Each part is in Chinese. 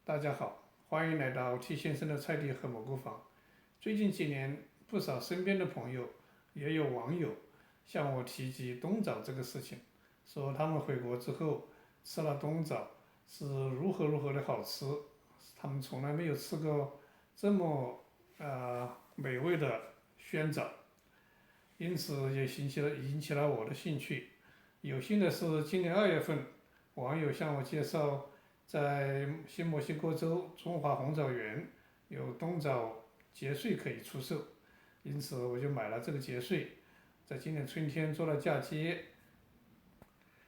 大家好，欢迎来到 T 先生的菜地和蘑菇房。最近几年，不少身边的朋友，也有网友向我提及冬枣这个事情，说他们回国之后吃了冬枣是如何的好吃，他们从来没有吃过这么美味的鲜枣，因此也引起了我的兴趣。有幸的是，今年2月份，网友向我介绍，在新墨西哥州中华红枣园有冬枣结穗可以出售，因此我就买了这个结穗，在今年春天做了嫁接。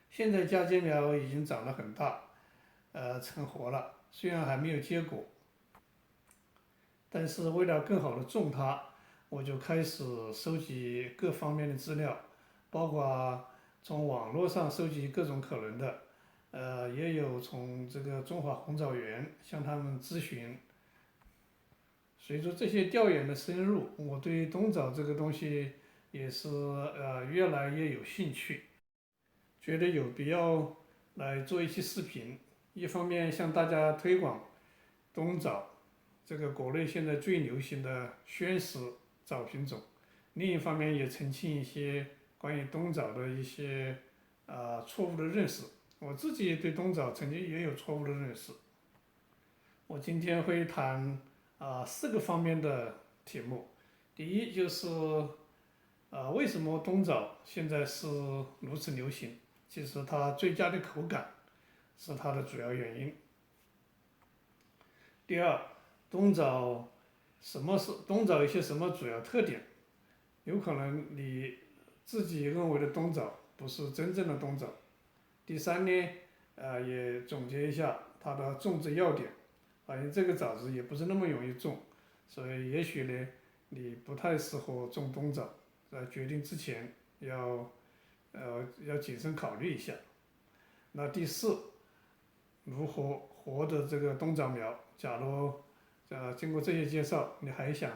现在嫁接苗已经长得很大，成活了，虽然还没有结果，但是为了更好的种它，我就开始收集各方面的资料，包括从网络上收集各种可能的，也有从这个中华红枣园向他们咨询。随着这些调研的深入，我对冬枣这个东西也是越来越有兴趣，觉得有必要来做一期视频，一方面向大家推广冬枣这个国内现在最流行的鲜食枣品种，另一方面也澄清一些关于冬枣的一些错误的认识。我自己对冬枣曾经也有错误的认识。我今天会谈4个方面的题目。第一就是为什么冬枣现在是如此流行？其实它最佳的口感是它的主要原因。第二，冬枣冬枣一些什么主要特点？有可能你自己认为的冬枣不是真正的冬枣。第三呢，也总结一下它的种植要点。发现这个枣子也不是那么容易种，所以也许呢，你不太适合种冬枣，在决定之前要谨慎考虑一下。那第四，如何活的这个冬枣苗？假如经过这些介绍，你还想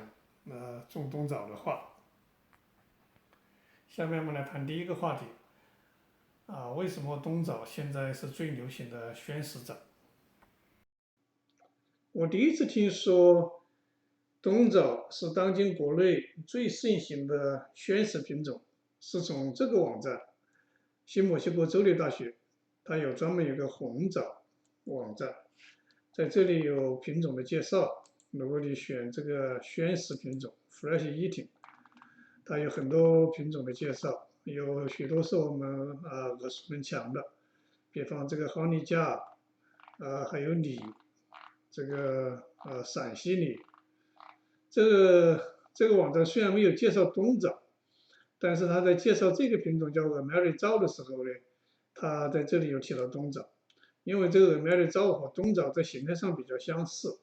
种冬枣的话，下面我们来谈第一个话题为什么冬枣现在是最流行的鲜食枣？我第一次听说冬枣是当今国内最盛行的鲜食品种，是从这个网站新墨西哥州立大学，它专门有个红枣网站，在这里有品种的介绍。如果你选这个鲜食品种 （fresh eating），它有很多品种的介绍，有许多是我们耳熟能详的，比方这个 honey 架，还有李，这个陕西李。这个网站虽然没有介绍冬枣，但是他在介绍这个品种叫 Ameri 枣的时候呢，他在这里有提到冬枣，因为这个 Ameri 枣和冬枣在形态上比较相似。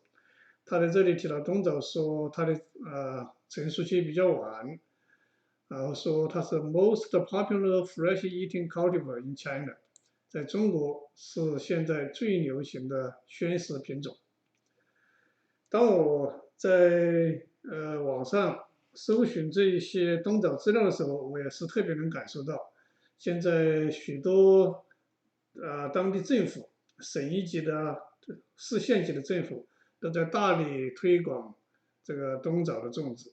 他在这里提到冬枣，说它的成熟期比较晚，然后说它是 most popular fresh eating cultivar in China，在中国是现在最流行的鲜食品种。当我在网上搜寻这一些冬枣资料的时候，我也是特别能感受到，现在许多当地政府、省一级的、市县级的政府都在大力推广这个冬枣的种植。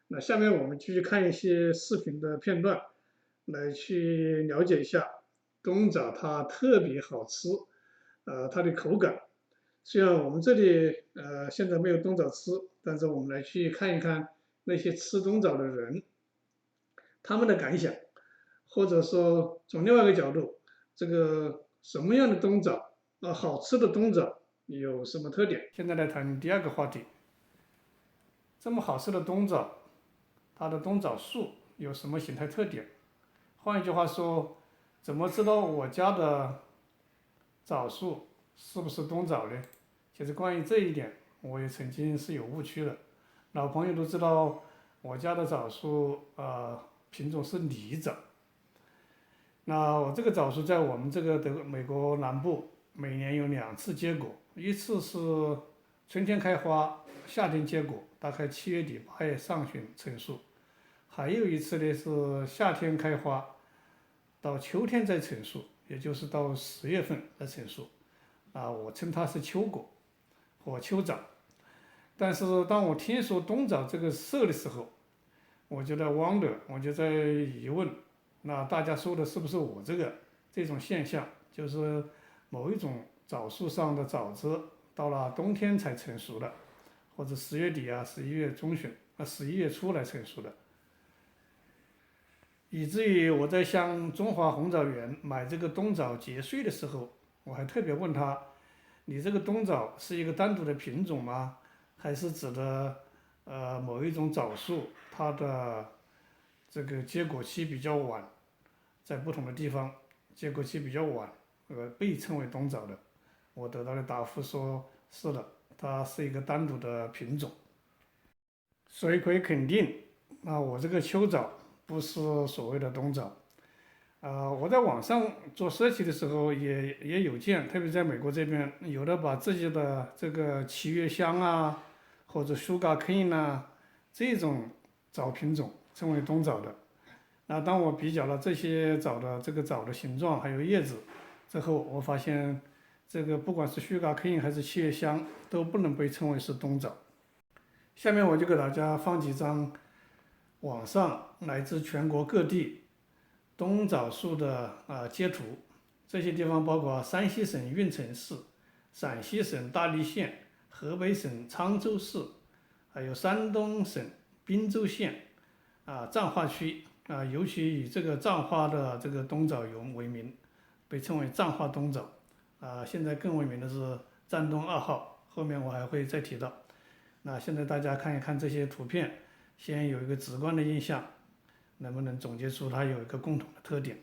那下面我们继续看一些视频的片段，来去了解一下冬枣它特别好吃，它的口感。虽然我们这里现在没有冬枣吃，但是我们来去看一看那些吃冬枣的人他们的感想，或者说从另外一个角度，这个什么样的冬枣好吃的冬枣有什么特点？现在来谈第二个话题，这么好吃的冬枣，它的冬枣树有什么形态特点？换一句话说，怎么知道我家的枣树是不是冬枣呢？其实关于这一点，我也曾经是有误区的。老朋友都知道，我家的枣树品种是梨枣。那我这个枣树在我们这个美国南部，每年有2次结果，一次是春天开花，夏天结果，大概7月底8月上旬成熟；还有一次呢是夏天开花，到秋天再成熟，也就是到10月份再成熟。我称它是秋果。和秋枣。但是当我听说冬枣这个色的时候，我就在 wonder， 我就在疑问，那大家说的是不是我这种现象，就是某一种枣树上的枣子到了冬天才成熟的，或者10月底啊、11月中旬啊、11月初来成熟的，以至于我在向中华红枣园买这个冬枣结穗的时候，我还特别问他，你这个冬枣是一个单独的品种吗？还是指的某一种枣树它的这个结果期比较晚，在不同的地方结果期比较晚，被称为冬枣的？我得到的答复说是的，它是一个单独的品种，所以可以肯定，我这个秋枣不是所谓的冬枣。我在网上做设计的时候也有见，特别在美国这边，有的把自己的这个7月香啊，或者 Sugar Cane 啊这种枣品种称为冬枣的。那当我比较了这些枣的这个枣的形状还有叶子之后，我发现这个不管是 Sugar Cane 还是7月香都不能被称为是冬枣。下面我就给大家放几张网上来自全国各地冬枣树的截图，这些地方包括山西省运城市、陕西省大荔县、河北省沧州市，还有山东省滨州县彰化区尤其以这个彰化的这个冬枣油为名，被称为彰化冬枣现在更为名的是战东2号，后面我还会再提到。那现在大家看一看这些图片，先有一个直观的印象，能不能总结出它有一个共同的特点？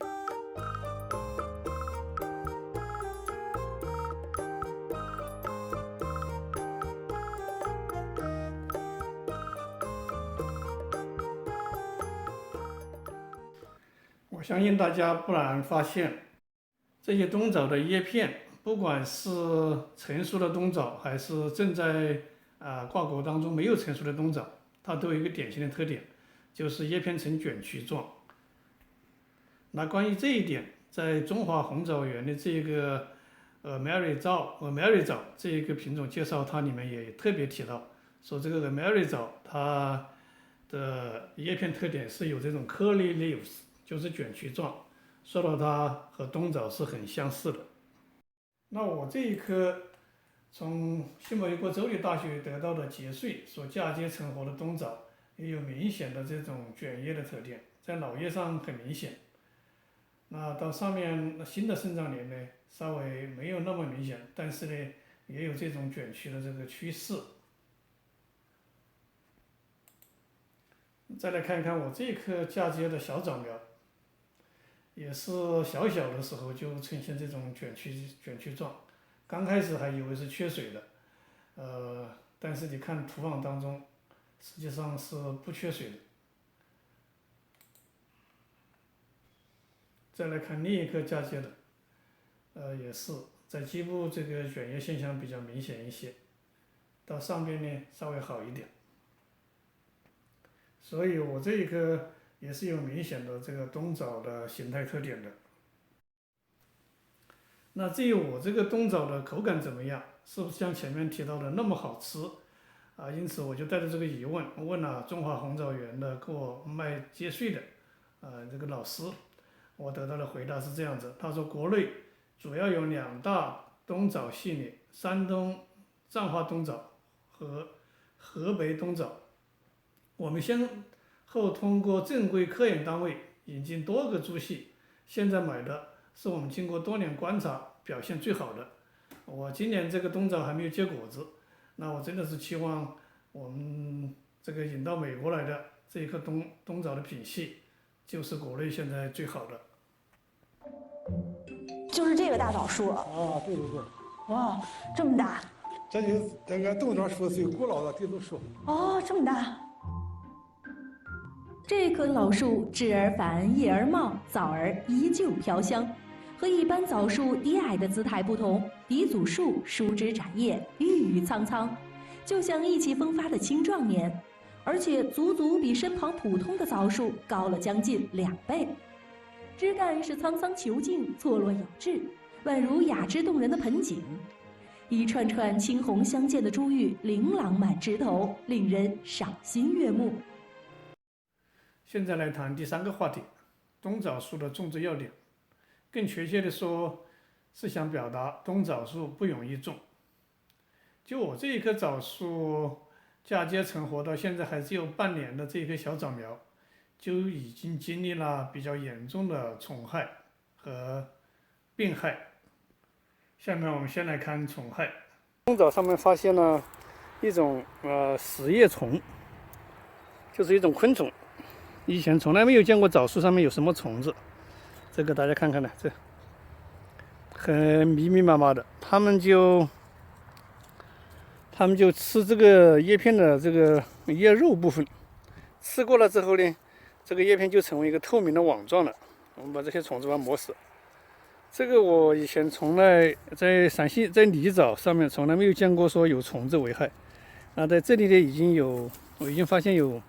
我相信大家不难发现，这些冬枣的叶片，不管是成熟的冬枣，还是正在挂果当中没有成熟的冬枣，它都有一个典型的特点，就是叶片呈卷曲状。那关于这一点，在中华红枣园的这个Mary 枣这一个品种介绍，它里面也特别提到，说这个 Mary 枣它的叶片特点是有这种 curly leaves， 就是卷曲状，说到它和冬枣是很相似的。那我这一颗从新墨西哥州立大学得到的结穗所嫁接成活的冬枣，也有明显的这种卷叶的特点，在老叶上很明显。那到上面新的生长年呢，稍微没有那么明显，但是呢，也有这种卷曲的这个趋势。再来看一看我这颗嫁接的小枣苗，也是小小的时候就呈现这种卷曲状，刚开始还以为是缺水的，但是你看土壤当中，实际上是不缺水的。再来看另一颗嫁接的，也是在基部这个卷叶现象比较明显一些，到上边呢稍微好一点。所以我这一颗也是有明显的这个冬枣的形态特点的。那至于我这个冬枣的口感怎么样，是不是像前面提到的那么好吃因此我就带着这个疑问问了中华红枣园的给我卖结穗的这个老师，我得到的回答是这样子，他说国内主要有2大冬枣系列，山东彰化冬枣和河北冬枣。我们先后通过正规科研单位引进多个株系，现在买的是我们经过多年观察表现最好的。我今年这个冬枣还没有结果子，那我真的是期望我们这个引到美国来的这一颗冬枣的品系，就是国内现在最好的。就是这个大枣树对对对。哇，这么大！这就是这个冬枣树最古老的地主树。哦，这么大！这棵老树枝儿繁，叶儿茂，枣儿依旧飘香。和一般枣树低矮的姿态不同，鼻祖树疏枝展叶，郁郁苍苍，就像意气风发的青壮年，而且足足比身旁普通的枣树高了将近2倍。枝干是沧桑遒劲，错落有致，宛如雅致动人的盆景。一串串青红相间的珠玉琳琅满枝头，令人赏心悦目。现在来谈第3个话题，冬枣树的种植要点。更确切的说，是想表达冬枣树不容易种。就我这一棵枣树嫁接成活到现在还只有半年的这一棵小枣苗，就已经经历了比较严重的虫害和病害。下面我们先来看虫害。冬枣上面发现了一种死叶虫，就是一种昆虫。以前从来没有见过枣树上面有什么虫子，这个大家看看呢，这很密密麻麻的，它们就吃这个叶片的这个叶肉部分，吃过了之后呢，这个叶片就成为一个透明的网状了。我们把这些虫子把它磨死。这个我以前从来在陕西在梨枣上面从来没有见过说有虫子危害，在这里呢我已经发现有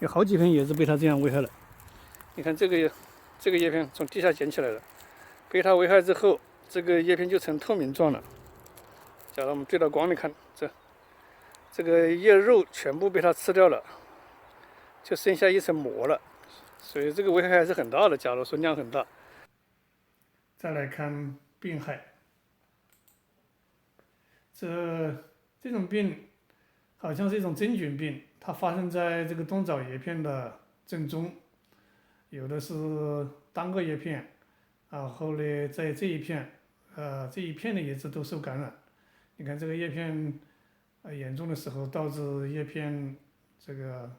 好几片叶子被它这样危害了。你看这个叶片从地下捡起来了，被它危害之后，这个叶片就成透明状了。假如我们对到光里看，这个叶肉全部被它吃掉了，就剩下一层膜了，所以这个危害还是很大的。假如说量很大。再来看病害，这种病好像是一种真菌病，它发生在这个冬枣叶片的正中，有的是单个叶片，然后呢，在这一片的叶子都受感染。你看这个叶片严重的时候，导致叶片这个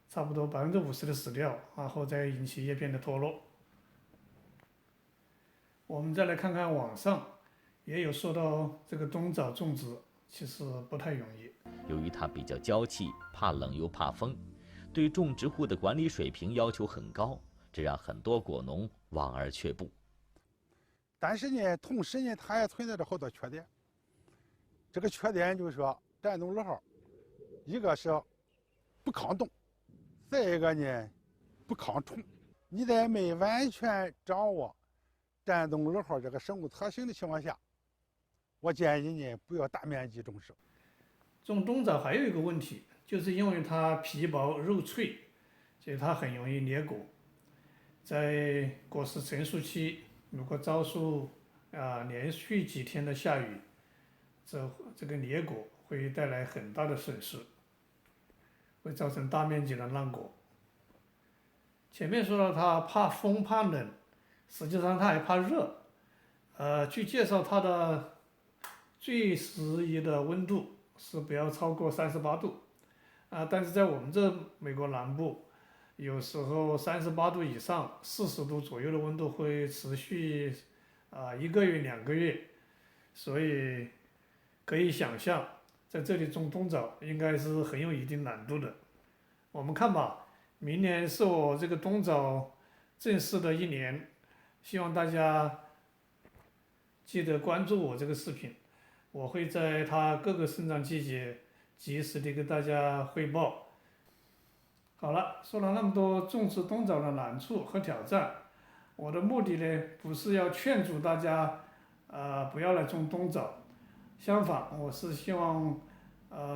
差不多50%的死掉，然后再引起叶片的脱落。我们再来看看网上也有说到这个冬枣种植其实不太容易。由于它比较娇气，怕冷又怕风，对种植户的管理水平要求很高，这让很多果农望而却步。但是呢，同时呢，它也存在着好多缺点。这个缺点就是说，战斗乐号，一个是不抗冻，再一个呢不抗虫。你在没完全掌握战斗乐号这个生物特性的情况下，我建议呢不要大面积种植。种冬枣还有一个问题，就是因为它皮薄肉脆，所以它很容易裂果。在果实成熟期，如果遭受连续几天的下雨，这个裂果会带来很大的损失，会造成大面积的烂果。前面说到它怕风怕冷，实际上它还怕热。据介绍，它的最适宜的温度是不要超过38度，但是在我们这美国南部，有时候38度以上，40度左右的温度会持续1个月2个月，所以可以想象，在这里种冬枣应该是很有一定难度的。我们看吧，明年是我这个冬枣正式的一年，希望大家记得关注我这个视频，我会在它各个生长季节及时的给大家汇报。好了，说了那么多种植冬枣的难处和挑战，我的目的呢，不是要劝阻大家不要来种冬枣，相反，我是希望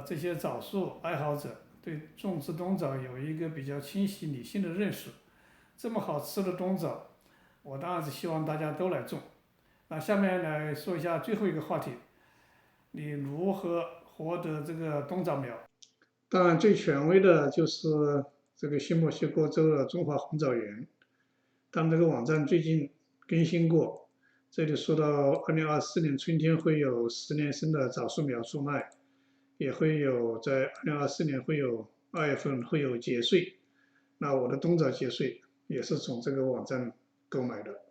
这些枣树爱好者对种植冬枣有一个比较清晰理性的认识。这么好吃的冬枣，我当然是希望大家都来种。那下面来说一下最后一个话题，你如何获得这个冬枣苗？当然，最权威的就是这个新墨西哥州的中华红枣园，他们这个网站最近更新过，这里说到2024年春天会有10年生的枣树苗出卖，也会有在2024年会有2月份会有结穗。那我的冬枣结穗也是从这个网站购买的。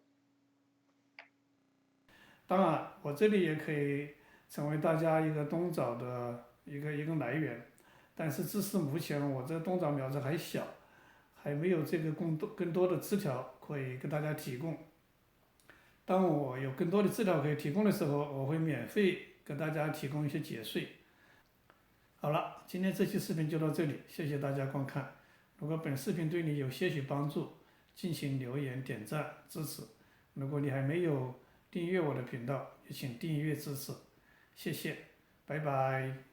当然，我这里也可以成为大家一个冬枣的一个来源，但是至是目前我这冬枣苗子还小，还没有这个更多的枝条可以给大家提供。当我有更多的枝条可以提供的时候，我会免费给大家提供一些结穗。好了，今天这期视频就到这里，谢谢大家观看。如果本视频对你有些许帮助，敬请留言、点赞支持。如果你还没有订阅我的频道，也请订阅支持。谢谢，拜拜。